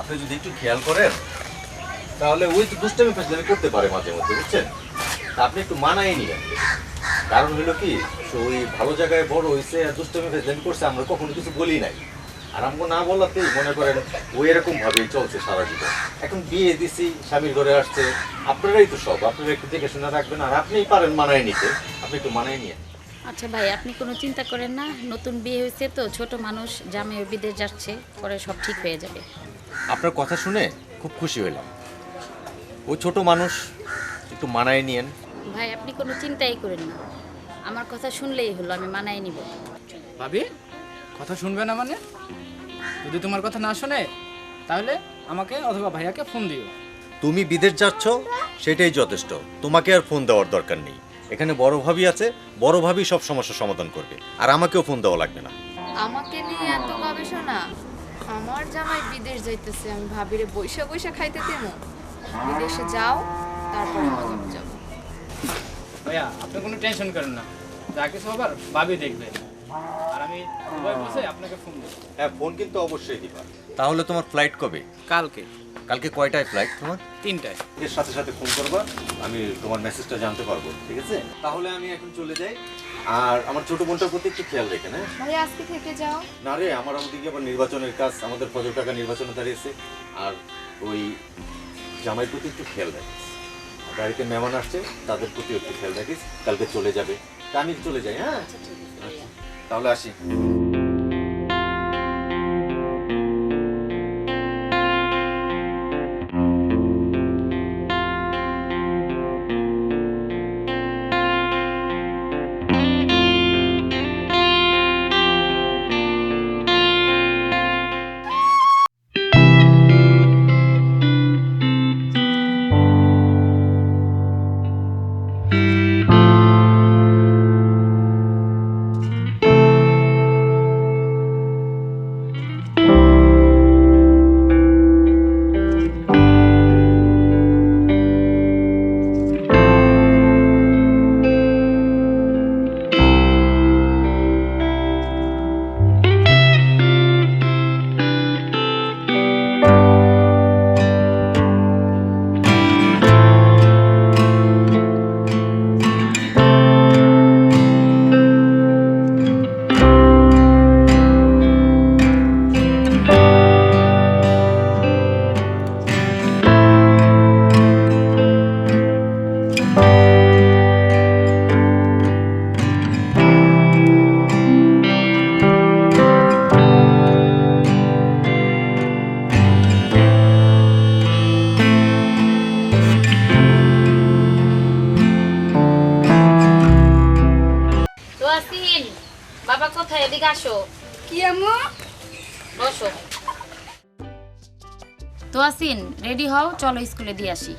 আপনি যদি একটু খেয়াল করেন তাহলে ওই তো দুষ্টামি ফাজলামি করতে পারে মাঝে মধ্যে, বুঝছেন? তা আপনি একটু মানায় নিলেন। কারণ হলো কি, ওই ভালো জায়গায় বড় হয়েছে আর দুষ্টামি ফাজলামি করছে, আমরা কখনো কিছু বলি নাই। আর আমাকে না বলাতেই মনে করেন ওই এরকম ভাবেই চলছে সারা জীবন। এখন বিয়ে দিছি, স্বামীর ঘরে আসছে, আপনারাই তো সব, আপনারা একটু দেখে শুনে রাখবেন। আর আপনিই পারেন মানায় নিতে, আপনি একটু মানায় নিয়ে। আচ্ছা ভাই, আপনি কোনো চিন্তা করেন না, নতুন বিয়ে হয়েছে তো, ছোট মানুষ, জামাই বিদেশ যাচ্ছে, পরে সব ঠিক হয়ে যাবে। আপনার কথা শুনে খুব খুশি হলাম। ওই ছোট মানুষ, একটু মানায় নিয়েন। ভাই আপনি কোনো চিন্তাই করেন না, আমার কথা শুনলেই হলো, আমি মানায় নিব। ভাবি, কথা শুনবে না মানে? যদি তোমার কথা না শোনে তাহলে আমাকে অথবা ভাইয়াকে ফোন দিও। তুমি বিদেশ যাচ্ছ সেটাই যথেষ্ট, তোমাকে আর ফোন দেওয়ার দরকার নেই। এখানে বড় ভাবি আছে, বড় ভাবি সব সমস্যার সমাধান করবে, আর আমাকেও ফোন দেওয়া লাগবে না। আমাকে নিয়ে এত গবেষণা? আমার জামাই বিদেশ যাইতেছে, আমি ভাবিরে বৈশা বৈশা খাইতে দেবো? বিদেশে যাও, তারপরে মজা বুঝাবো। ভাইয়া আপনি কোনো টেনশন করেন না, যা কিছু হবার ভাবি দেখবে। আর আমি দুবাই বসে আপনাকে ফোন দেবো। হ্যাঁ, ফোন কিন্তু অবশ্যই দিবা। তাহলে তোমার ফ্লাইট কবে? কালকে কালকে কয়টায় ফ্লাইট তোমার? 3টায়। এর সাথে সাথে ফোন করবা, আমি তোমার মেসেজটা জানতে পারবো, ঠিক আছে? তাহলে আমি এখন চলে যাই। আর আমার ছোট বোনটার প্রতি একটু খেয়াল রেখেন। হ্যাঁ ভাই আজকে থেকে যাও। না রে, আমার ওদিকে আবার নির্বাচনের কাজ, আমাদের ফজর টাকা নির্বাচনে দাঁড়িয়েছে। আর ওই জামাই প্রতি একটু খেয়াল রাখিস। আর বাড়িতে মেহমান আসছে, তাদের প্রতি একটু খেয়াল রাখিস। কালকে চলে যাবে, তা আমি চলে যাই। হ্যাঁ আচ্ছা, তাহলে আসি। তো আসিন, বাবা কোথায়, এদিকে আসো। কি আম্মু? বসো। তো আসিন, রেডি হও, চলো স্কুলে দিয়ে আসি।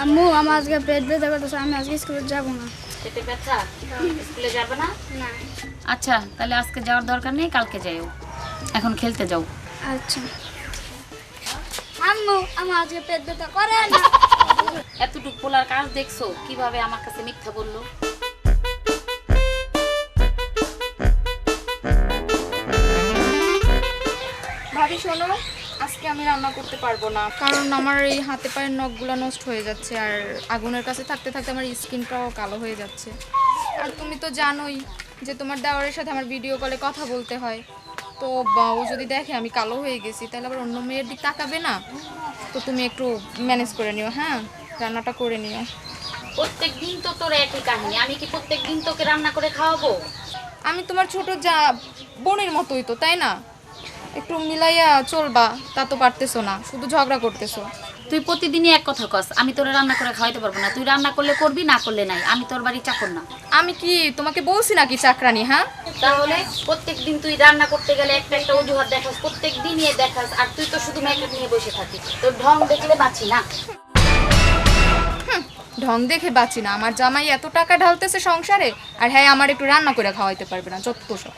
আম্মু আমার আজকে পেট ব্যথা করতেছে, আমি আজকে স্কুলে যাব না। পেটে ব্যথা, স্কুলে যাবে না? না। আচ্ছা, তাহলে আজকে যাওয়ার দরকার নেই, কালকে যাইও। এখন খেলতে যাও। আচ্ছা আম্মু আমার আজকে পেট ব্যথা করে না। এতটুকু পোলার কাজ দেখছো, কিভাবে আমার কাছে মিথ্যা বললো। ভাবি শোনো, আজকে আমি রান্না করতে পারবো না, কারণ আমার এই হাতে পায়ের নখগুলো নষ্ট হয়ে যাচ্ছে, আর আগুনের কাছে থাকতে থাকতে আমার স্কিনটাও কালো হয়ে যাচ্ছে। আর তুমি তো জানোই যে তোমার দেওয়ারের সাথে আমার ভিডিও কলে কথা বলতে হয়, তো ও যদি দেখে আমি কালো হয়ে গেছি তাহলে আবার অন্য মেয়ের দিক তাকাবে না। তো তুমি একটু ম্যানেজ করে নিও, হ্যাঁ, রান্নাটা করে নিও। প্রত্যেক দিন তো তোর একই কাহিনী, আমি কি প্রত্যেক দিন তোকে রান্না করে খাওয়াবো? আমি তোমার ছোট যা বোনের মতোই তো, তাই না? একটু মিলাইয়া চলবা, তা তো পারতেছো না, শুধু ঝগড়া করতেছো। তুই প্রতিদিনই এক কথা কস, আমি তোরে রান্না করে খাওয়াইতে পারবো না। তুই রান্না করলে করবি, না করলে নাই। আমি তোর বাড়ি চাকর না। আমি কি তোমাকে বলছি নাকি চাকরানি? হ্যাঁ, তাহলে প্রত্যেক দিন তুই রান্না করতে গেলে একটা একটা অজুহাত দেখাস, প্রত্যেক দিনই দেখাস, আর তুই তো শুধু মেকআপ নিয়ে বসে থাকিস। তোর ঢং দেখলে বাঁচি না। ঢং দেখে বাঁচি না? আমার জামাই এত টাকা ঢালতেছে সংসারে, আর হ্যাঁ আমার একটু রান্না করে খাওয়াইতে পারবে না, যত সব।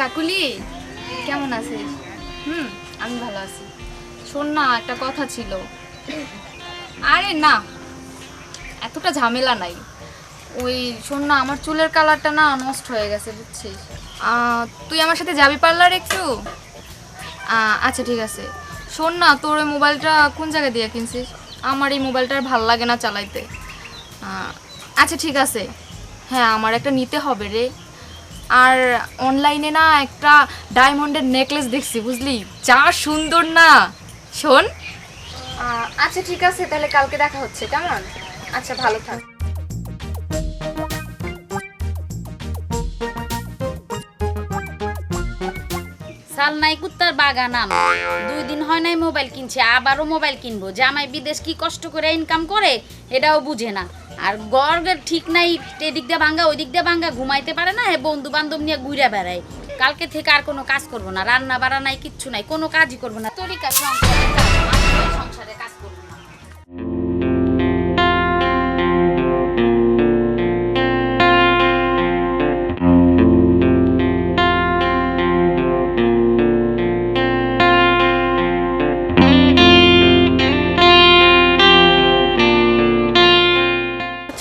কাকুলি কেমন আছিস? আমি ভালো আছি। শোন না, একটা কথা ছিল। আরে না, এতটা ঝামেলা নাই। ওই শোন না, আমার চুলের কালারটা না নষ্ট হয়ে গেছে, বুঝছিস? তুই আমার সাথে যাবি পার্লার একটু? আচ্ছা ঠিক আছে। শোন না, তোর ওই মোবাইলটা কোন জায়গায় দিয়ে কিনছিস? আমার এই মোবাইলটা আর ভাল লাগে না চালাইতে। আচ্ছা ঠিক আছে, হ্যাঁ আমার একটা নিতে হবে রে। আর অনলাইনে না একটা ডায়মন্ডের নেকলেস দেখছি, বুঝলি? যা সুন্দর না। শোন, আচ্ছা ঠিক আছে, তাহলে কালকে দেখা হচ্ছে, কেমন? আচ্ছা ভালো থাক। সাল নাই কুত্তার বাগানাম, 2 দিন হয় নাই মোবাইল কিনছে, আবারও মোবাইল কিনবো। জামাই বিদেশ কি কষ্ট করে ইনকাম করে এটাও বুঝে না। আর গর্গের ঠিক নাই, এদিক দিয়ে ভাঙ্গা ওই দিক দিয়ে ভাঙ্গা, ঘুমাইতে পারে না, বন্ধু বান্ধব নিয়ে ঘুরে বেড়ায়। কালকে থেকে আর কোনো কাজ করবো না, রান্না বাড়া নাই, কিচ্ছু নাই, কোনো কাজই করবো না। তরিকা সংসারে কাজ, আমি সংসারে কাজ করবো না।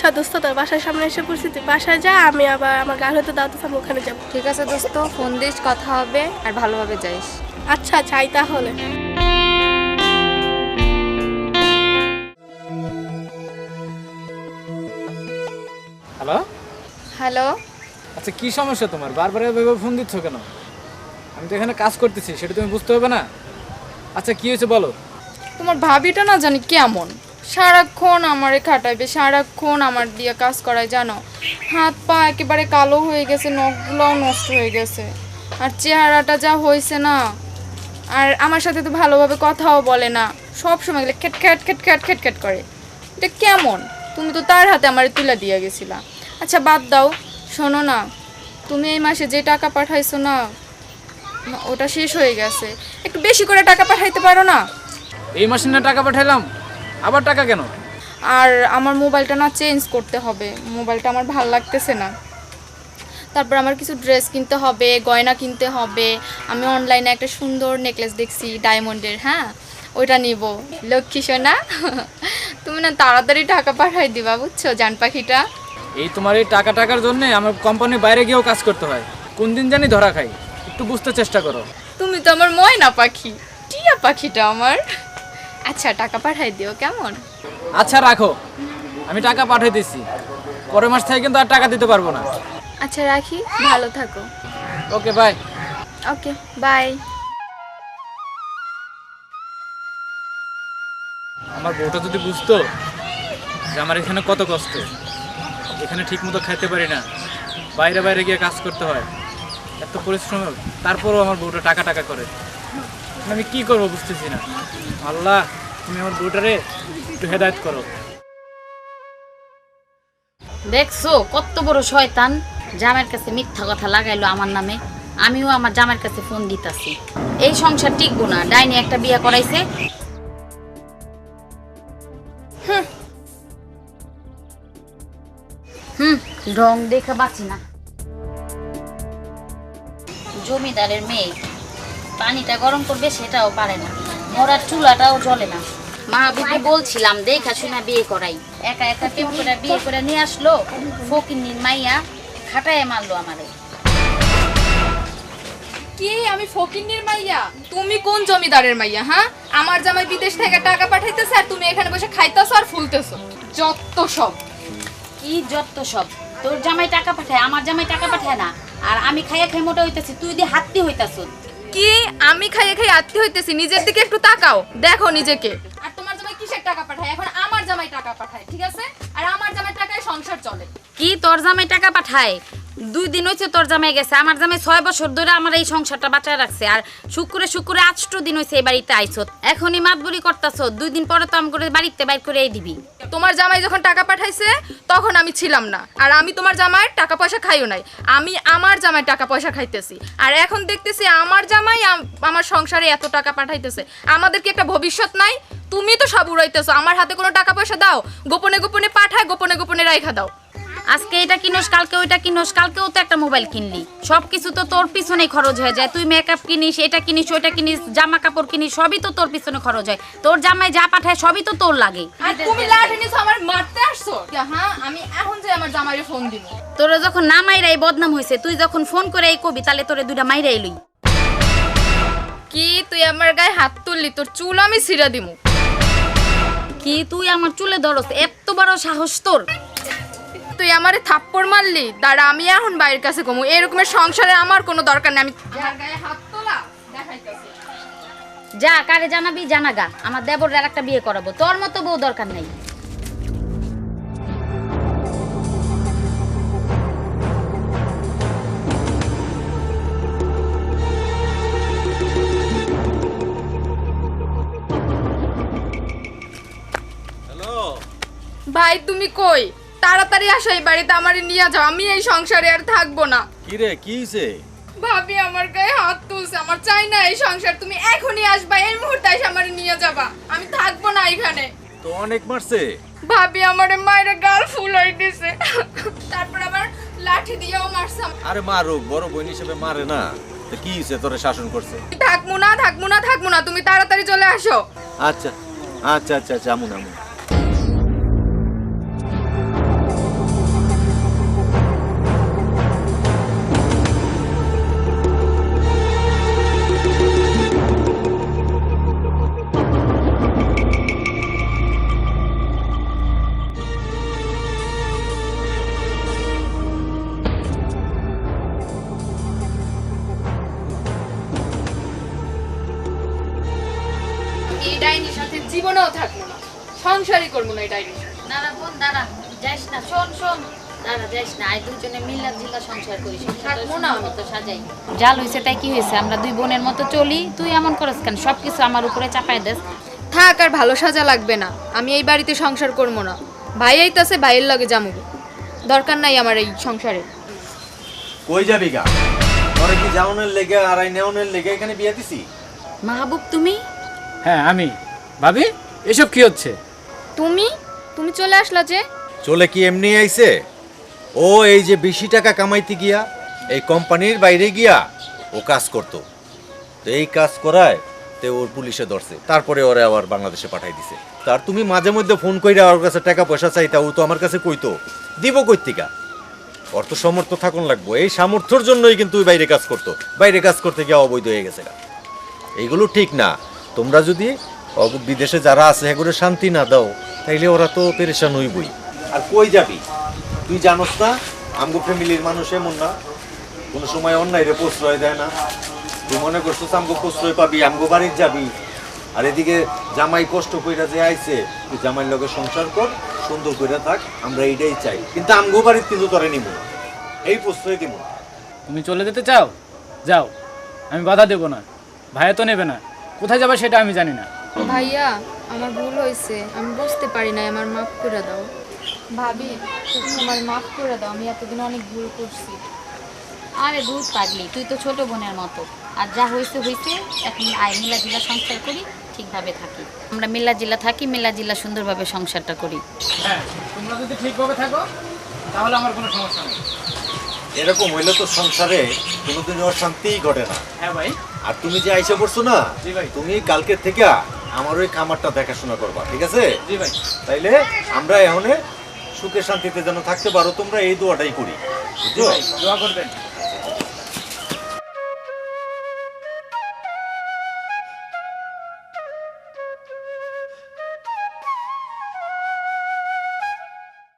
আচ্ছা দোস্ত, তোর বাসার সামনে এসে পড়ছি, তুই বাসায় যা, আমি আবার আমার গান হতে দাও, তো আমি ওখানে যাবো। ঠিক আছে দোস্ত, ফোন দিস, কথা হবে, আর ভালোভাবে যাইস। আচ্ছা যাই তাহলে। হ্যালো। হ্যালো। আচ্ছা কি সমস্যা তোমার, বারবার এভাবে ফোন দিচ্ছ কেন? আমি তো এখানে কাজ করতেছি, সেটা তুমি বুঝতে হবে না? আচ্ছা কি হয়েছে বলো। তোমার ভাবিটা না জানি কেমন, সারাক্ষণ আমারে খাটাইবে, সারাক্ষণ আমার দিয়ে কাজ করায়, জানো? হাত পা একেবারে কালো হয়ে গেছে, নখগুলোও নষ্ট হয়ে গেছে, আর চেহারাটা যা হয়েছে না। আর আমার সাথে তো ভালোভাবে কথাও বলে না, সব সময় গেলে খেট খেট খেট খেট খেট খেট করে। এটা কেমন? তুমি তো তার হাতে আমারে তুলে দিয়ে গেছিলা। আচ্ছা বাদ দাও, শোনো না, তুমি এই মাসে যে টাকা পাঠাইছো না, ওটা শেষ হয়ে গেছে। একটু বেশি করে টাকা পাঠাইতে পারো না? এই মাসে না টাকা পাঠাইলাম, আবার টাকা কেন? আর আমার মোবাইলটা না চেঞ্জ করতে হবে, মোবাইলটা আমার ভাল লাগতেছে না। তারপর আমার কিছু ড্রেস কিনতে হবে, গয়না কিনতে হবে। আমি অনলাইনে একটা সুন্দর নেকলেস দেখছি ডায়মন্ডের, হ্যাঁ ওইটা নিব। লক্ষ্মী সোনা, তুমি না তাড়াতাড়ি টাকা পাঠাই দিবা, বুঝছো জান পাখিটা? এই তোমার এই টাকার জন্য আমার কোম্পানির বাইরে গিয়েও কাজ করতে হয়, কোন দিন জানি ধরা খাই। একটু বুঝতে চেষ্টা করো। তুমি তো আমার ময়না পাখি, টিয়া পাখিটা আমার। আচ্ছা টাকা পাঠাই দিও, কেমন? আচ্ছা রাখো, আমি টাকা পাঠিয়ে দিচ্ছি, পরের মাস থেকে কিন্তু আর টাকা দিতে পারবো না। আচ্ছা রাখি, ভালো থাকো। Okay bye. Okay bye. আমার বউটা যদি বুঝতো যে আমার এখানে কত কষ্ট, এখানে ঠিক মতো খাইতে পারি না, বাইরে বাইরে গিয়ে কাজ করতে হয়, এত পরিশ্রম, তারপরেও আমার বউটা টাকা টাকা করে, আমি কি করবো বুঝতেছি না। আল্লাহ তুমি আমার বউটারে একটু হেদায়েত করো। দেখছো কত বড় শয়তান, জামাইয়ের কাছে মিথ্যা কথা লাগাইলো আমার নামে। আমিও আমার জামাইয়ের কাছে ফোন দিতাছি। এই সংসার টিকবো না, ডাইনি একটা বিয়ে করাইছে। ঢং দেখে বাঁচি না। জমিদারের মেয়ে পানিটা গরম করবে সেটাও পারে না, মরার চুলাটাও জ্বলে না। মা বিবি বলছিলাম দেখা শুনে বিয়ে করাই, একা একা কেউ করে বিয়ে করে নিয়ে আসলো। ফকিন্নির মাইয়া খাটায় মারলো আমারে। কি আমি ফকিন্নির মাইয়া? তুমি কোন জমিদারের মাইয়া? হ্যাঁ, আমার জামাই বিদেশ থেকে টাকা পাঠাইতেছে আর তুমি এখানে বসে খাইতেছো আর ফুলতেছো। যত সব। কি যত সব? তোর জামাই টাকা পাঠায়, আমার জামাই টাকা পাঠায় না। আর আমি খাইয়া খাই মোটা হইতাছি, তুই দিয়ে হাত্তি হইতাছ। কি আমি খাইয়ে খাইয়ে আত্তি হইতেছি? নিজের দিকে একটু তাকাও, দেখো নিজেকে। আর তোমার জামাই কিসের টাকা পাঠায়? এখন আমার জামাই টাকা পাঠায়, ঠিক আছে? আর আমার জামাই টাকায় সংসার চলে। কি তোর জামাই টাকা পাঠায়? 2 দিন হয়েছে তোর জামাই গেছে, আমার জামাই 6 বছর ধরে আমার এই সংসারটা বাঁচায় রাখছে। আর শুক্রে 8 দিন হয়েছে এই বাড়িতে আইছো, এখনই মাতবরি করতাছ। 2 দিন পরে তো আমাকে বাড়িতে বাইর করে দিবি। তোমার জামাই যখন টাকা পাঠাইছে তখন আমি ছিলাম না, আর আমি তোমার জামাইয়ের টাকা পয়সা খাইও নাই। আমি আমার জামাই টাকা পয়সা খাইতেছি, আর এখন দেখতেছি আমার জামাই আমার সংসারে এত টাকা পাঠাইতেছে। আমাদের কি একটা ভবিষ্যৎ নাই? তুমি তো সব উড়াইতেছো। আমার হাতে কোনো টাকা পয়সা দাও, গোপনে গোপনে পাঠায়, গোপনে গোপনে রাইখা দাও। আজকে এটা কিনোস, কালকে ওইটা কিনোস, কালকেও তো একটা মোবাইল কিনলি। সব কিছু তো তোর পিছনেই খরচ হয়ে যায়। তুই মেকআপ কিনিস, এটা কিনিস, ওইটা কিনিস, জামা কাপড় কিনিস, সবই তো তোর পিছনে খরচ হয়। তোর জামাই যা পাঠায় সবই তো তোর লাগে। আর তুমি লাঠি নিছো আমার মারতে আসছো? হ্যাঁ, আমি এখন যে আমার জামাইরে ফোন দিব। তোরা যখন না মাইরাই বদনাম হয়েছে, তুই যখন ফোন করে এই কবি, তাহলে তোরে দুইটা মাইরাই লই। কি তুই আমার গায়ে হাত তুললি? তোর চুল আমি ছিঁড়া দিমু। কি তুই আমার চুলে ধরস? এত বড় সাহস তোর? তুই আমারে থাপ্পড় মারলি, দাঁড়া আমি এখন বাইরের কাছে কমু। এরকমের সংসারে আমার কোনো দরকার নেই। আমি যার গায়ে হাত তোলা দেখাইতাছি। যা, কারে জানাবি জানাগা। আমার দেবরের আর একটা বিয়ে করাবো, তোর মতো বউ দরকার নাই। ভাই তুমি কই? তাড়াতাড়ি আসো এই বাড়িতে, আমারে নিয়ে যাও। আমি এই সংসারে আর থাকবো না। কি রে, কি হইছে? ভাবি আমার গায়ে হাত তুলছে, আমার চাই না এই সংসার। তুমি এখনই আসবা, এই মুহূর্তে এসে আমারে নিয়ে যাবা। আমি থাকবো না এখানে। তো অনেক মারছে। ভাবি আমারে মায়ের গাল ফুলাই দিছে, তারপর আবার লাঠি দিয়েও মারছে। আরে মারুক, বড় বোন হিসেবে মারে না। তো কি হইছে, তোরে শাসন করছে? থাকবো না, থাকবো না, থাকবো না। তুমি তাড়াতাড়ি চলে আসো। আচ্ছা আচ্ছা আচ্ছা আচ্ছা, আমুন আমুন। এই ডাইনির সাথে জীবনেও থাকবো না, সংসারই করবো না এই ডাইনির সাথে। দাঁড়া বোন, দাঁড়া, যাইস না। শোন শোন, দাঁড়া, যাইস না। আই দুজনে মিল্লা জিল্লা সংসার করি, থাকবো না। মতো সাজাই। জাল হইছে তাই কি হয়েছে, আমরা দুই বোনের মতো চলি। তুই এমন করস কেন? সবকিছু আমার উপরে চাপাই দেস। থাক, আর ভালো সাজা লাগবে না। আমি এই বাড়িতে সংসার করবো না। ভাই আইতাছে, ভাইয়ের লগে যামু। দরকার নাই আমার এই সংসারে। কই যাবি গা? তোরে কি জাউনের লেগে আর আই নেওনের লেগে এখানে বিয়া দিছি? মাহবুব তুমি? হ্যাঁ আমি। ভাবি, এসব কি হচ্ছে? তুমি তুমি চলে আসলা যে? চলে কি এমনি আইছে? ও এই যে বেশি টাকা কামাইতে গিয়া এই কোম্পানির বাইরে গিয়া ও কাজ করতো। তো এই কাজ করায় তে ওর পুলিশে ধরছে, তারপরে ওরে আবার বাংলাদেশে পাঠাই দিছে। তার তুমি মাঝে মধ্যে ফোন কইরা ওর কাছে টাকা পয়সা চাইতা, ও তো আমার কাছে কইতো, দিব কইতিকা। ওর তো সামর্থ্য থাকুন লাগবো। এই সামর্থ্যর জন্যই কিন্তু ওই বাইরে কাজ করতো। বাইরে কাজ করতে গিয়ে অবৈধ হয়ে গেছে। এইগুলো ঠিক না। তোমরা যদি বিদেশে যারা আছে এগুলো শান্তি না দাও, তাইলে ওরা তো পেরেশান হইবই। আর কই যাবি? তুই জানোস না আমগো ফ্যামিলির মানুষ এমন না, কোনো সময় অন্যায় রে প্রশ্রয় দেয় না। তুই মনে করছিস আমগো প্রশ্রয় পাবি, আমগো বাড়ির যাবি। আর এদিকে জামাই কষ্ট কইরা যে আইছে, তুই জামাইয়ের লগে সংসার কর, সুন্দর কইরা থাক, আমরা এইটাই চাই। কিন্তু আমগো বাড়ির কিন্তু তোরে নিব না, এই প্রশ্রয় দিব না। তুমি চলে যেতে চাও? যাও, আমি বাধা দেবো না। ভাইয়া তো নেবে না। কোথায় যাবে সেটা আমি জানি না। ভাইয়া আমার ভুল হয়েছে, আমি বুঝতে পারি না, আমার মাফ করে দাও। ভাবি তুমি আমার মাফ করে দাও, আমি এতদিন অনেক ভুল করছি। আরে দূর পাগলি, তুই তো ছোট বোনের মতো। আর যা হয়েছে হয়েছে, এখন আয় মিল্লা জিল্লা সংসার করি, ঠিকভাবে থাকি। আমরা মিল্লা জিল্লা থাকি, মিল্লা জিল্লা সুন্দরভাবে সংসারটা করি। হ্যাঁ, তোমরা যদি ঠিকভাবে থাকো তাহলে আমার কোনো সমস্যা নেই। এরকম হইলে তো সংসারে কোনোদিন অশান্তিই ঘটে না। হ্যাঁ ভাই। আর তুমি যে আইসা পড়ছো না, জি ভাই। তুমি কালকে থেকে আমার ওই খামারটা দেখাশোনা করবা, ঠিক আছে? জি ভাই। তাইলে আমরা এখন সুখে শান্তিতে যেন থাকতে পারো তোমরা, এই দোয়াটাই করি, জি বুঝছো? ভাই, দোয়া করবেন।